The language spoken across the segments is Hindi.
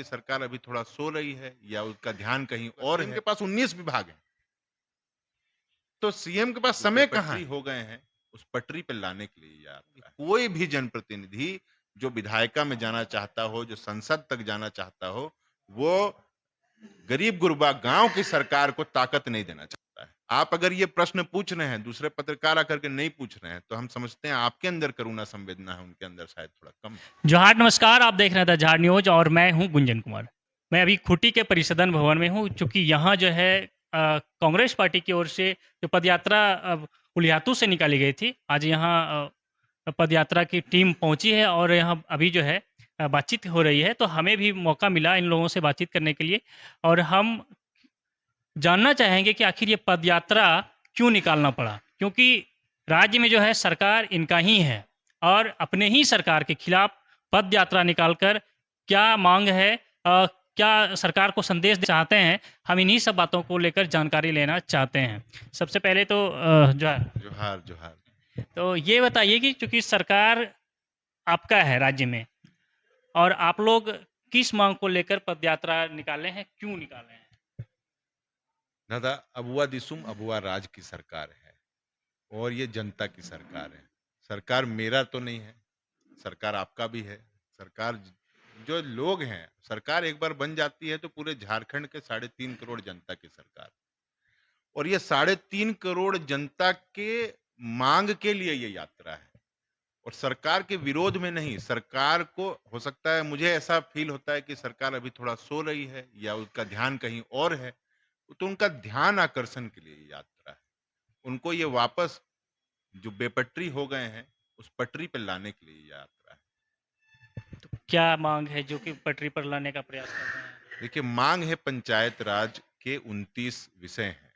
कि सरकार अभी थोड़ा सो रही है या उसका ध्यान कहीं और है। सीएम के पास 19 विभाग हैं, तो सीएम के पास समय कहाँ है? हो गए हैं उस पटरी पे लाने के लिए यार। कोई भी जनप्रतिनिधि जो विधायिका में जाना चाहता हो, जो संसद तक जाना चाहता हो, वो गरीब गुरबा गांव की सरकार को ताकत नहीं देना चाहता है। आप अगर ये प्रश्न पूछ रहे हैं, दूसरे पत्रकार आकर के नहीं पूछ रहे हैं, तो हम समझते हैं आपके अंदर करुणा संवेदना है, उनके अंदर शायद थोड़ा कम है। जोहार, नमस्कार। आप देख रहे हैं द झाड़ न्यूज और मैं हूं गुंजन कुमार। मैं अभी खूंटी के परिसदन भवन में हूं, चूंकि यहाँ जो है कांग्रेस पार्टी की ओर से जो पदयात्रा उलियातू से निकाली गई थी, आज यहाँ पदयात्रा की टीम पहुंची है और यहाँ अभी जो है बातचीत हो रही है। तो हमें भी मौका मिला इन लोगों से बातचीत करने के लिए और हम जानना चाहेंगे कि आखिर ये पदयात्रा क्यों निकालना पड़ा, क्योंकि राज्य में जो है सरकार इनका ही है और अपने ही सरकार के खिलाफ पद यात्रा निकालकर क्या मांग है, क्या सरकार को संदेश देना चाहते हैं, हम इन्हीं सब बातों को लेकर जानकारी लेना चाहते हैं। सबसे पहले तो जोहार। जोहार जोहार। तो ये बताइए कि चूंकि सरकार आपका है राज्य में और आप लोग किस मांग को लेकर पद यात्रा निकाले हैं, क्यों निकाले हैं? दादा, अबुआ दिसुम अबुआ राज की सरकार है और ये जनता की सरकार है। सरकार मेरा तो नहीं है, सरकार आपका भी है। सरकार जो लोग हैं, सरकार एक बार बन जाती है तो पूरे झारखंड के 3.5 करोड़ जनता की सरकार, और ये 3.5 करोड़ जनता के मांग के लिए ये यात्रा है और सरकार के विरोध में नहीं। सरकार को हो सकता है, मुझे ऐसा फील होता है कि सरकार अभी थोड़ा सो रही है या उसका ध्यान कहीं और है, तो उनका ध्यान आकर्षण के लिए ये यात्रा है। उनको ये वापस जो बेपटरी हो गए हैं उस पटरी पर लाने के लिए ये यात्रा है। तो क्या मांग है जो कि पटरी पर लाने का प्रयास कर रहे हैं? देखिए, मांग है पंचायत राज के 29 विषय हैं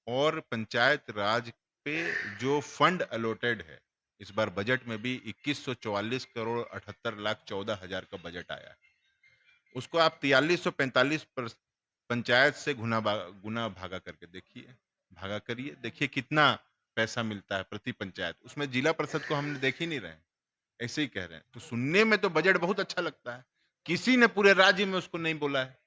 और पंचायत राज पे जो फंड अलॉटेड है, इस बार बजट में भी 2144 करोड़ 78 लाख 14 हजार का बजट आया है। उसको आप 4345 पंचायत से गुना भागा करके देखिए, भागा करिए, देखिए कितना पैसा मिलता है प्रति पंचायत। उसमें जिला परिषद को हमने देख ही नहीं रहे हैं, ऐसे ही कह रहे हैं। तो सुनने में तो बजट बहुत अच्छा लगता है, किसी ने पूरे राज्य में उसको नहीं बोला है,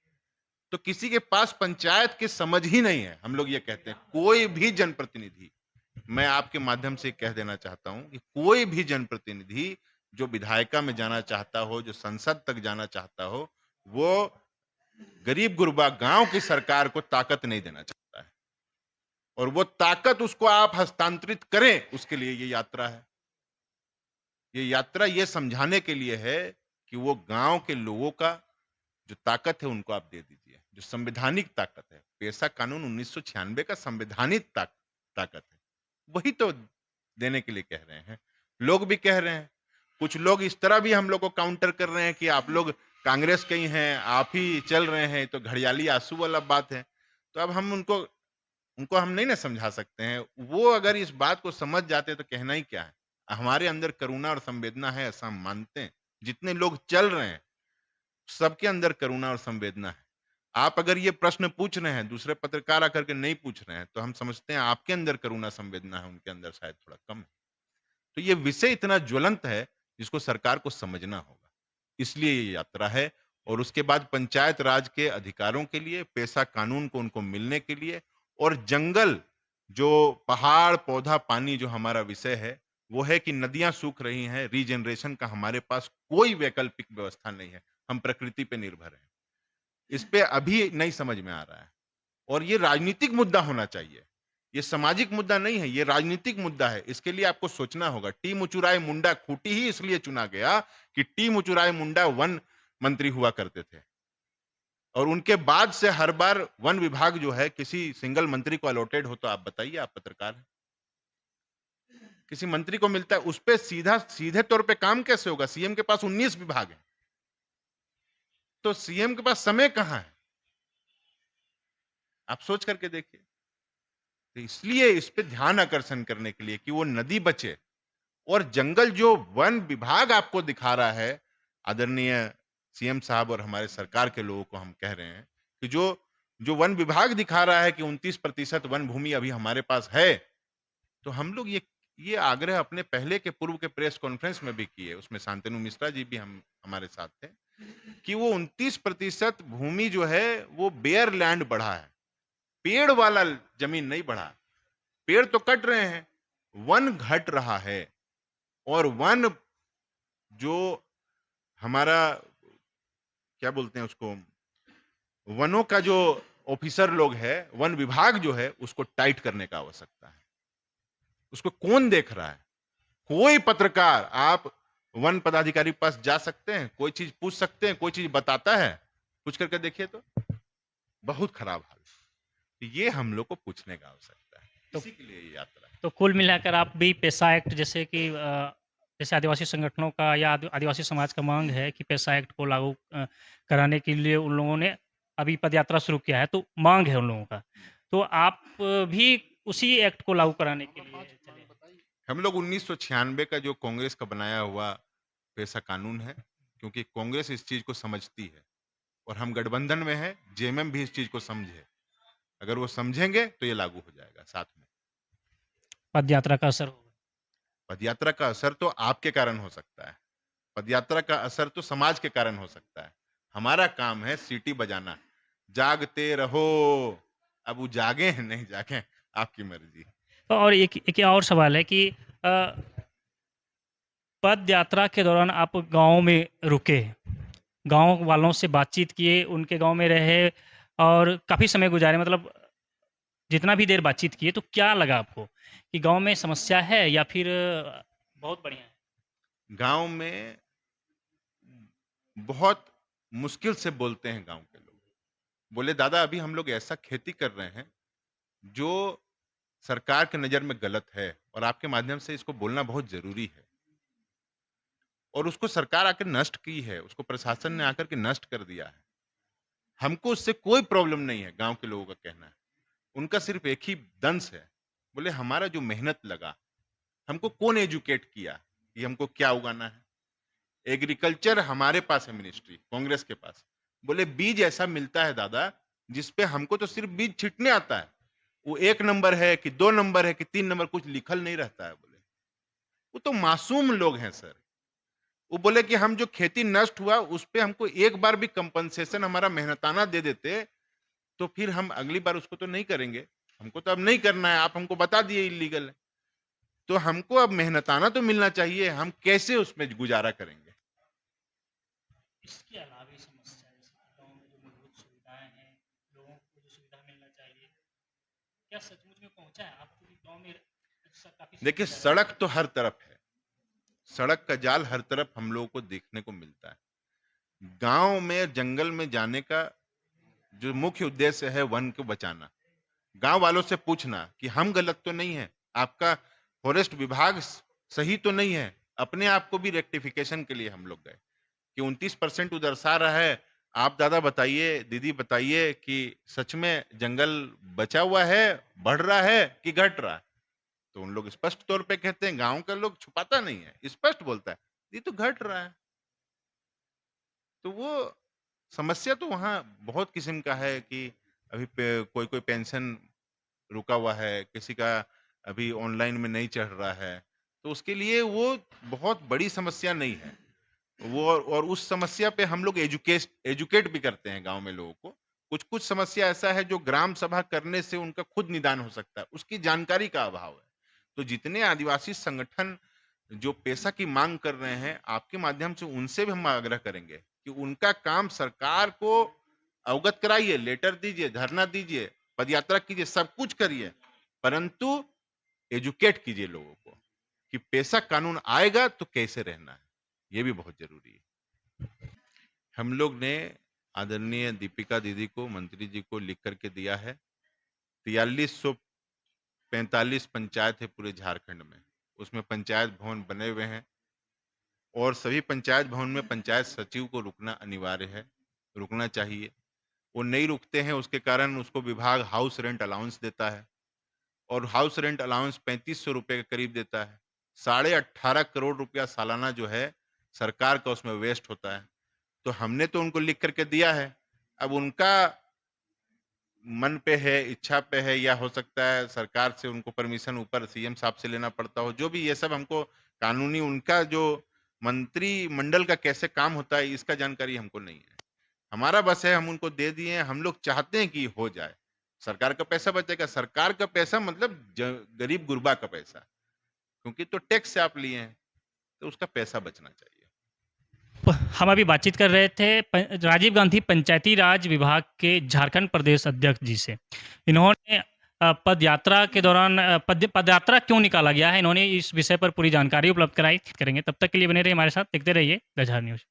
तो किसी के पास पंचायत की समझ ही नहीं है। हम लोग ये कहते हैं, कोई भी जनप्रतिनिधि, मैं आपके माध्यम से कह देना चाहता हूं कि कोई भी जनप्रतिनिधि जो विधायिका में जाना चाहता हो, जो संसद तक जाना चाहता हो, वो गरीब गुरबा गांव की सरकार को ताकत नहीं देना चाहता है और वो ताकत उसको आप हस्तांतरित करें, उसके लिए ये यात्रा है। ये यात्रा ये समझाने के लिए है कि वो गांव के लोगों का जो ताकत है उनको आप दे दीजिए, जो संवैधानिक ताकत है। पेशा कानून 1996 का संवैधानिक ताकत है, वही तो देने के लिए कह रहे हैं। लोग भी कह रहे हैं, कुछ लोग इस तरह भी हम लोग को काउंटर कर रहे हैं कि आप लोग कांग्रेस के ही हैं, आप ही चल रहे हैं, तो घड़ियाली आंसू वाला बात है। तो अब हम उनको उनको हम नहीं ना समझा सकते हैं। वो अगर इस बात को समझ जाते तो कहना ही क्या है। हमारे अंदर करुणा और संवेदना है, ऐसा हम मानते हैं। जितने लोग चल रहे हैं सबके अंदर करुणा और संवेदना है। आप अगर ये प्रश्न पूछ रहे हैं, दूसरे पत्रकार आकर के नहीं पूछ रहे हैं, तो हम समझते हैं आपके अंदर करुणा संवेदना है, उनके अंदर शायद थोड़ा कम है। तो ये विषय इतना ज्वलंत है जिसको सरकार को समझना होगा, इसलिए ये यात्रा है। और उसके बाद पंचायत राज के अधिकारों के लिए, पेशा कानून को उनको मिलने के लिए, और जंगल, जो पहाड़ पौधा पानी जो हमारा विषय है, वो है कि नदियां सूख रही हैं, रीजनरेशन का हमारे पास कोई वैकल्पिक व्यवस्था नहीं है, हम प्रकृति पे निर्भर हैं। इस पे अभी नहीं समझ में आ रहा है और ये राजनीतिक मुद्दा होना चाहिए। ये सामाजिक मुद्दा नहीं है, ये राजनीतिक मुद्दा है। इसके लिए आपको सोचना होगा। टी मुचुराय मुंडा खूंटी ही इसलिए चुना गया कि टी मुचुराय मुंडा वन मंत्री हुआ करते थे और उनके बाद से हर बार वन विभाग जो है किसी सिंगल मंत्री को अलॉटेड हो, तो आप बताइए, आप पत्रकार हैं, किसी मंत्री को मिलता है, उस पर सीधे तौर पे काम कैसे होगा? सीएम के पास 19 विभाग है, तो सीएम के पास समय कहां है? आप सोच करके देखिए। तो इसलिए इस पे ध्यान आकर्षण करने के लिए कि वो नदी बचे और जंगल, जो वन विभाग आपको दिखा रहा है, आदरणीय सीएम साहब और हमारे सरकार के लोगों को हम कह रहे हैं कि जो जो वन विभाग दिखा रहा है कि 29% वन भूमि अभी हमारे पास है, तो हम लोग ये ये आग्रह अपने पहले के पूर्व के प्रेस कॉन्फ्रेंस में भी किए, उसमें शांतनु मिश्रा जी भी हम हमारे साथ थे, कि वो 29% भूमि जो है वो बेयर लैंड बढ़ा है, पेड़ वाला जमीन नहीं बढ़ा। पेड़ तो कट रहे हैं, वन घट रहा है। और वन जो हमारा क्या बोलते हैं उसको, वनों का जो ऑफिसर लोग है, वन विभाग जो है, उसको टाइट करने का आवश्यकता है। उसको कौन देख रहा है? कोई पत्रकार, आप वन पदाधिकारी के पास जा सकते हैं, कोई चीज पूछ सकते हैं, कोई चीज बताता है? पूछ करके देखिए तो, बहुत खराब हाल है। तो ये हम लोग को पूछने का आवश्यकता है, तो इसी के लिए ये यात्रा है। तो कुल मिलाकर आप भी पेसा एक्ट जैसे कि जैसे आदिवासी संगठनों का या आदिवासी समाज का मांग है कि पेसा एक्ट को लागू कराने के लिए उन लोगों ने अभी पदयात्रा शुरू किया है, तो मांग है उन लोगों का। तो आप भी उसी एक्ट को लागू कराने के लिए चले हैं? हम लोग 1996 का जो कांग्रेस का बनाया हुआ पैसा कानून है, क्योंकि कांग्रेस इस चीज को समझती है और हम गठबंधन में हैं, जेएमएम भी इस चीज को समझे। अगर वो समझेंगे तो ये लागू हो जाएगा साथ में। पदयात्रा का असर होगा। पदयात्रा का असर तो आपके कारण हो सकता है, पदयात्रा का असर तो समाज के कारण हो सकता है। हमारा काम है सीटी बजाना, जागते रहो। अब वो जागे हैं नहीं जागे, आपकी मर्जी। तो और एक और सवाल है कि पद यात्रा के दौरान आप गाँव में रुके, गाँव वालों से बातचीत किए, उनके गाँव में रहे और काफ़ी समय गुज़ारे, मतलब जितना भी देर बातचीत किए, तो क्या लगा आपको कि गाँव में समस्या है या फिर बहुत बढ़िया है? गांव में बहुत मुश्किल से बोलते हैं गांव के लोग। बोले दादा अभी हम लोग ऐसा खेती कर रहे हैं जो सरकार के नजर में गलत है और आपके माध्यम से इसको बोलना बहुत जरूरी है। और उसको सरकार आकर नष्ट की है, उसको प्रशासन ने आकर के नष्ट कर दिया है। हमको उससे कोई प्रॉब्लम नहीं है, गांव के लोगों का कहना है। उनका सिर्फ एक ही दंश है, बोले हमारा जो मेहनत लगा, हमको कौन एजुकेट किया कि हमको क्या उगाना है। एग्रीकल्चर हमारे पास है, मिनिस्ट्री कांग्रेस के पास। बोले बीज ऐसा मिलता है दादा जिसपे हमको तो सिर्फ बीज छिटने आता है, वो 1 नंबर है कि 2 नंबर है कि 3 नंबर कुछ लिखल नहीं रहता है। बोले वो तो मासूम लोग हैं सर। वो बोले कि हम जो खेती नष्ट हुआ उस पे हमको एक बार भी कंपनसेशन हमारा मेहनताना दे देते तो फिर हम अगली बार उसको तो नहीं करेंगे। हमको तो अब नहीं करना है, आप हमको बता दिए इलीगल है, तो हमको अब मेहनताना तो मिलना चाहिए। हम कैसे उसमें गुजारा करेंगे? इसके अलावा भी समस्या है, जैसे कि गाँव में जो मूलभूत सुविधाएँ हैं, लोगों को जो सुविधा मिलना चाहिए, क्या सचमुच में पहुँचा है? आपको भी गाँव में काफ़ी समय देखिए गुज़ारा सड़क है। तो हर तरफ है, सड़क का जाल हर तरफ हम लोगों को देखने को मिलता है। गांव में जंगल में जाने का जो मुख्य उद्देश्य है वन को बचाना। गांव वालों से पूछना कि हम गलत तो नहीं है, आपका फॉरेस्ट विभाग सही तो नहीं है। अपने आप को भी रेक्टिफिकेशन के लिए हम लोग गए कि 29% दर्शा रहा है। आप दादा बताइए, दीदी बताइए कि सच में जंगल बचा हुआ है, बढ़ रहा है कि घट रहा है? तो उन लोग स्पष्ट तौर पे कहते हैं, गांव का लोग छुपाता नहीं है, स्पष्ट बोलता है ये तो घट रहा है। तो वो समस्या तो वहाँ बहुत किस्म का है कि अभी कोई कोई पेंशन रुका हुआ है, किसी का अभी ऑनलाइन में नहीं चढ़ रहा है, तो उसके लिए वो बहुत बड़ी समस्या नहीं है। वो और उस समस्या पे हम लोग एजुकेट भी करते हैं गांव में लोगों को। कुछ कुछ समस्या ऐसा है जो ग्राम सभा करने से उनका खुद निदान हो सकता है, उसकी जानकारी का अभाव है। तो जितने आदिवासी संगठन जो पैसा की मांग कर रहे हैं, आपके माध्यम से उनसे भी हम आग्रह करेंगे कि उनका काम सरकार को अवगत कराइए, लेटर दीजिए, धरना दीजिए, पदयात्रा कीजिए, सब कुछ करिए, परंतु एजुकेट कीजिए लोगों को कि पैसा कानून आएगा तो कैसे रहना है। ये भी बहुत जरूरी है। हम लोग ने आदरणीय दीपिका दीदी को, मंत्री जी को लिख करके दिया है। 4345 पंचायत है पूरे झारखंड में, उसमें पंचायत भवन बने हुए हैं और सभी पंचायत भवन में पंचायत सचिव को रुकना अनिवार्य है, रुकना चाहिए। वो नहीं रुकते हैं, उसके कारण उसको विभाग हाउस रेंट अलाउंस देता है और हाउस रेंट अलाउंस 3500 रुपये के करीब देता है। 18.5 करोड़ रुपया सालाना जो है सरकार का उसमें वेस्ट होता है। तो हमने तो उनको लिख करके दिया है, अब उनका मन पे है, इच्छा पे है, या हो सकता है सरकार से उनको परमिशन ऊपर सीएम साहब से लेना पड़ता हो, जो भी ये सब हमको कानूनी उनका जो मंत्रिमंडल का कैसे काम होता है इसका जानकारी हमको नहीं है। हमारा बस है हम उनको दे दिए हैं, हम लोग चाहते हैं कि हो जाए। सरकार का पैसा बचेगा, सरकार का पैसा मतलब गरीब गुरबा का पैसा, क्योंकि तो टैक्स से आप लिए हैं, तो उसका पैसा बचना चाहिए। हम अभी बातचीत कर रहे थे राजीव गांधी पंचायती राज विभाग के झारखंड प्रदेश अध्यक्ष जी से। इन्होंने पद यात्रा के दौरान पद यात्रा क्यों निकाला गया है, इन्होंने इस विषय पर पूरी जानकारी उपलब्ध कराई करेंगे। तब तक के लिए बने रहिए हमारे साथ, देखते रहिए द झार न्यूज।